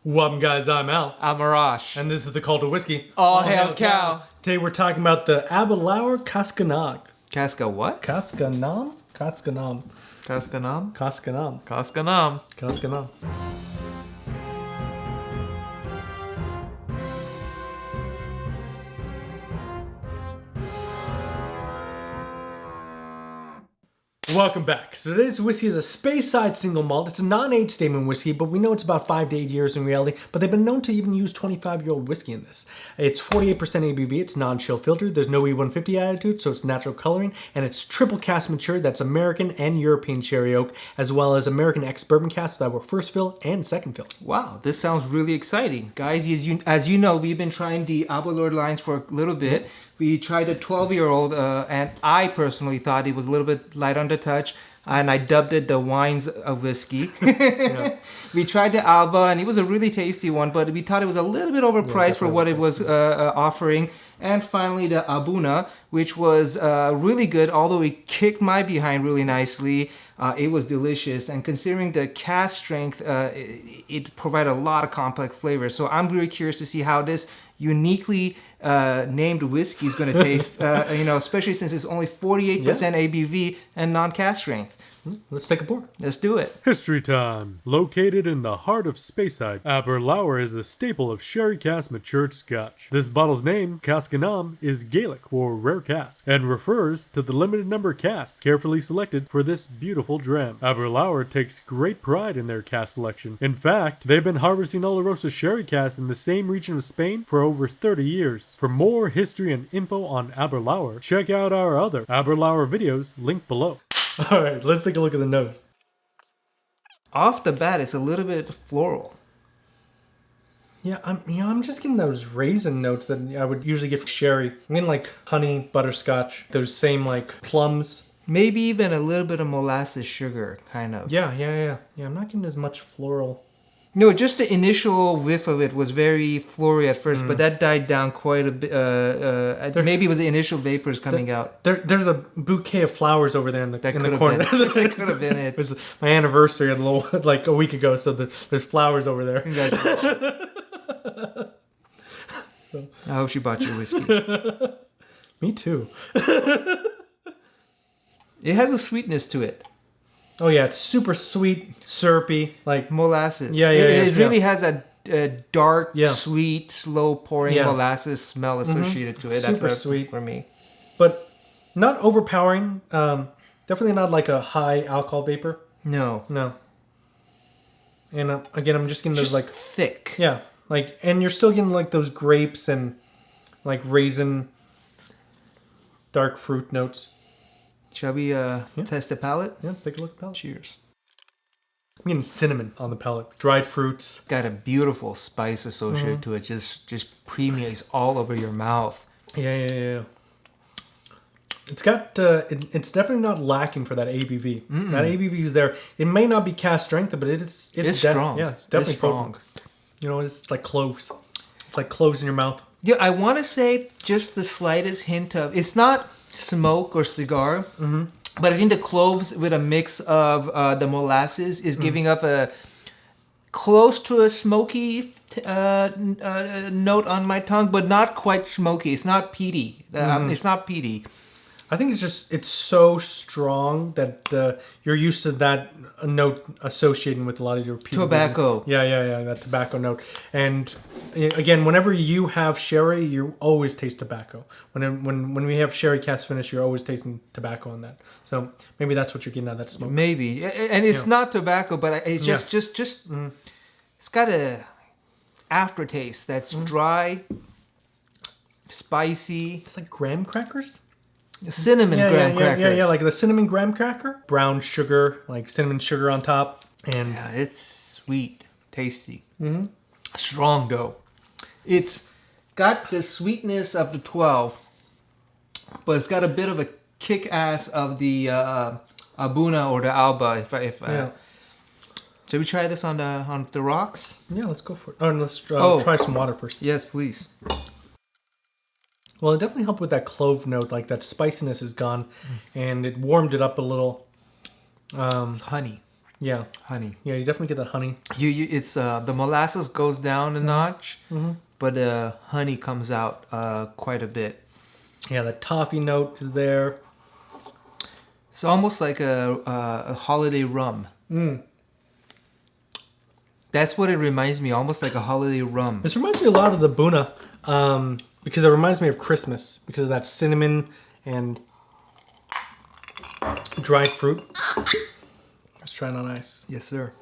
Welcome guys, I'm Al. I'm Arash. And this is the Call to Whiskey. All hail cow. Today we're talking about the Aberlour Casg Annamh. Casca what? Casg Annamh? Casg Annamh. Casc Annamh? Casg Annamh. Casc Annamh. Casg Annamh. Welcome back. So today's whiskey is a Speyside single malt. It's a non-age statement whiskey, but we know it's about 5 to 8 years in reality, but they've been known to even use 25-year-old whiskey in this. It's 48% ABV, it's non-chill filtered, there's no E150 attitude, so it's natural coloring, and it's triple cask matured, that's American and European sherry oak, as well as American ex-bourbon casks that were first fill and second fill. Wow, this sounds really exciting. Guys, as you know, we've been trying the Aberlour lines for a little bit. We tried a 12-year-old, and I personally thought it was a little bit light on the touch, and I dubbed it the wines of whiskey. Yeah. We tried the Alba, and it was a really tasty one, but we thought it was a little bit overpriced for what it was offering. And finally, the Abunadh, which was really good, although it kicked my behind really nicely. It was delicious, and considering the cask strength, it provided a lot of complex flavors. So I'm really curious to see how this uniquely named whiskey is going to taste, especially since it's only 48% ABV and non-cask strength. Let's take a pour. Let's do it. History time. Located in the heart of Speyside, Aberlour is a staple of sherry cask matured Scotch. This bottle's name, Casg Annamh, is Gaelic for rare cask and refers to the limited number casks carefully selected for this beautiful dram. Aberlour takes great pride in their cask selection. In fact, they've been harvesting Oloroso sherry casks in the same region of Spain for over 30 years. For more history and info on Aberlour, check out our other Aberlour videos linked below. All right, let's take a look at the nose. Off the bat, it's a little bit floral. Yeah, I'm just getting those raisin notes that I would usually get for sherry. I'm getting like honey, butterscotch, those same like plums. Maybe even a little bit of molasses sugar, kind of. Yeah, I'm not getting as much floral. No, just the initial whiff of it was very floral at first, but that died down quite a bit. Maybe it was the initial vapors coming out. There's a bouquet of flowers over there in the corner. That could have been it. It was my anniversary a week ago, so there's flowers over there. I hope she bought you whiskey. Me too. It has a sweetness to it. Oh yeah, it's super sweet, syrupy, like molasses. It really has a dark, Yeah. sweet, slow pouring molasses smell associated to it. Super sweet for me, but not overpowering. Definitely not like a high alcohol vapor. No. And again, I'm just getting those like thick. Yeah, like, and you're still getting like those grapes and like raisin, dark fruit notes. Shall we test the palate? Yeah, let's take a look at the palate. Cheers. I'm getting cinnamon on the palate. Dried fruits. Got a beautiful spice associated to it. Just permeates all over your mouth. Yeah. It's got. It's definitely not lacking for that ABV. That ABV is there. It may not be cask strength, but it's strong. Yeah, it's definitely strong. Potent. It's like cloves. It's like cloves in your mouth. Yeah, I want to say just the slightest hint of. It's not smoke or cigar, but I think the cloves with a mix of the molasses is giving up a close to a smoky note on my tongue, but not quite smoky. It's not peaty. It's not peaty. I think it's so strong that you're used to that note associating with a lot of your peaty tobacco. Yeah, that tobacco note. And again, whenever you have sherry, you always taste tobacco. When we have sherry cask finish, you're always tasting tobacco on that. So maybe that's what you're getting out of that smoke. Maybe, and it's not tobacco, but it's just it's got a aftertaste that's dry, spicy. It's like graham crackers. Cinnamon graham crackers. Yeah, like the cinnamon graham cracker. Brown sugar, like cinnamon sugar on top. And it's sweet, tasty. Strong though. It's got the sweetness of the 12, but it's got a bit of a kick-ass of the Abunadh or the Alba. Should we try this on the rocks? Yeah, let's go for it. Oh, and let's try some water first. Yes, please. Well, it definitely helped with that clove note. Like that spiciness is gone, and it warmed it up a little. It's honey. Yeah. honey. Yeah, you definitely get that honey. It's the molasses goes down a notch, but honey comes out quite a bit. Yeah, the toffee note is there. It's almost like a holiday rum. That's what it reminds me, almost like a holiday rum. This reminds me a lot of the Abunadh, because it reminds me of Christmas because of that cinnamon and dried fruit. Let's try it on ice. Yes, sir.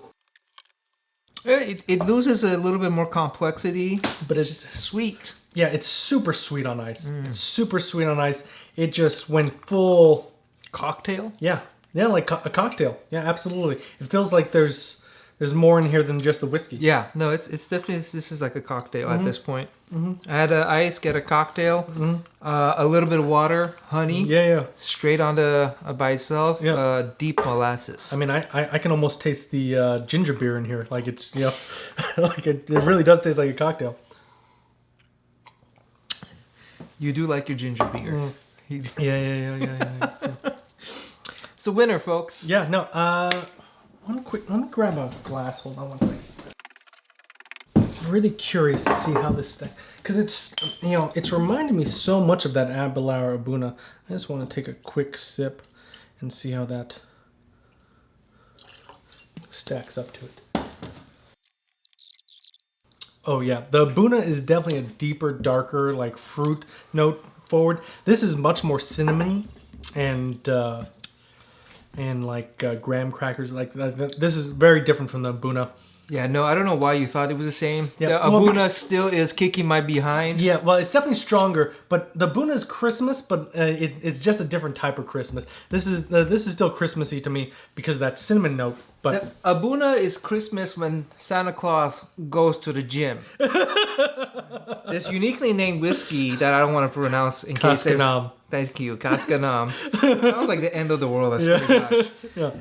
It loses a little bit more complexity, But it's sweet. yeah, it's super sweet on ice. It's super sweet on ice. It just went full Cocktail? yeah, like a cocktail. Yeah, absolutely. It feels like there's more in here than just the whiskey. Yeah, no, it's definitely, this is like a cocktail at this point. Add ice, get a cocktail, a little bit of water, honey, Yeah. straight onto by itself, Yeah. deep molasses. I mean, I can almost taste the ginger beer in here. Like it's, you know, like it really does taste like a cocktail. You do like your ginger beer. Yeah. It's a winner, folks. Yeah, no, let me grab a glass. Hold on one second. I'm really curious to see how this thing, because it's, you know, it's reminding me so much of that Aberlour Abunadh. I just want to take a quick sip and see how that stacks up to it. Oh yeah, the Abunadh is definitely a deeper, darker, like fruit note forward. This is much more cinnamony and like graham crackers. Like this is very different from the Abunadh. Yeah, no, I don't know why you thought it was the same. Yeah, The well, Abunadh still is kicking my behind. Yeah, well, it's definitely stronger, but the Abunadh is Christmas, but it's just a different type of Christmas. This is still Christmassy to me because of that cinnamon note. But The Abunadh is Christmas when Santa Claus goes to the gym. This uniquely named whiskey that I don't want to pronounce in Cask case... Annamh. Thank you, Cask Annamh. Sounds like the end of the world, I swear to gosh.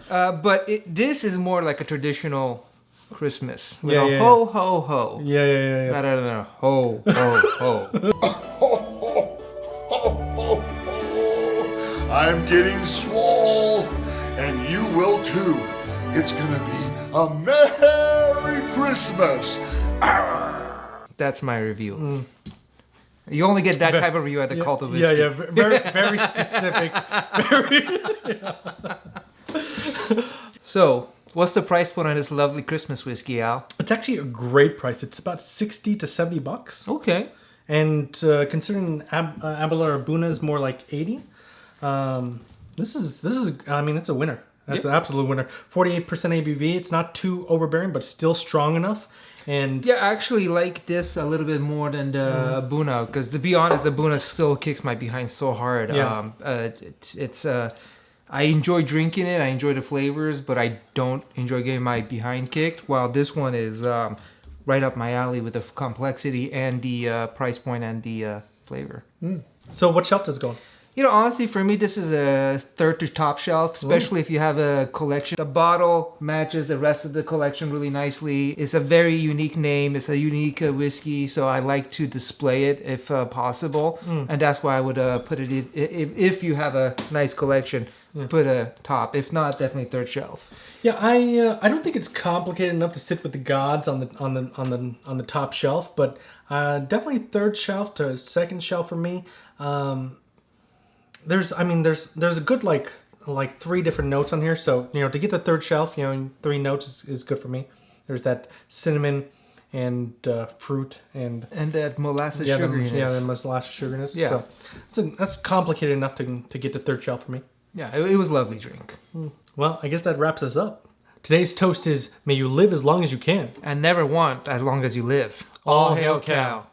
Yeah. But this is more like a traditional Christmas. You Yeah, know, yeah, ho, ho, ho. Yeah. I don't know. Ho, ho, ho. I'm getting swole, and you will too. It's gonna be a Merry Christmas. That's my review. You only get that type of review at the Cult of Whisky. Yeah. Very specific. So, what's the price point on this lovely Christmas whiskey, Al? It's actually a great price. It's about $60 to $70. Okay. And considering Aberlour Abunadh is more like 80, this is. I mean, it's a winner. That's an absolute winner. 48% ABV. It's not too overbearing, but still strong enough. And Yeah, I actually like this a little bit more than the Abunadh, because to be honest, the Abunadh still kicks my behind so hard. Yeah. It's I enjoy drinking it. I enjoy the flavors, but I don't enjoy getting my behind kicked. While this one is right up my alley with the complexity and the price point and the flavor. so, what shelf does it go on? You know, honestly, for me, this is a third to top shelf, especially if you have a collection. The bottle matches the rest of the collection really nicely. It's a very unique name. It's a unique whiskey, so I like to display it if possible. And that's why I would put it in, if you have a nice collection, put a top. If not, definitely third shelf. Yeah, I don't think it's complicated enough to sit with the gods on the top shelf, but definitely third shelf to second shelf for me. There's a good like 3 different notes on here, so you know, to get the third shelf, you know, 3 notes is good for me. There's that cinnamon and fruit and that molasses the sugariness. molasses sugariness. Yeah. So that's complicated enough to get to third shelf for me. Yeah, it was a lovely drink. Well, I guess that wraps us up. Today's toast is, may you live as long as you can. And never want as long as you live. All hail cow.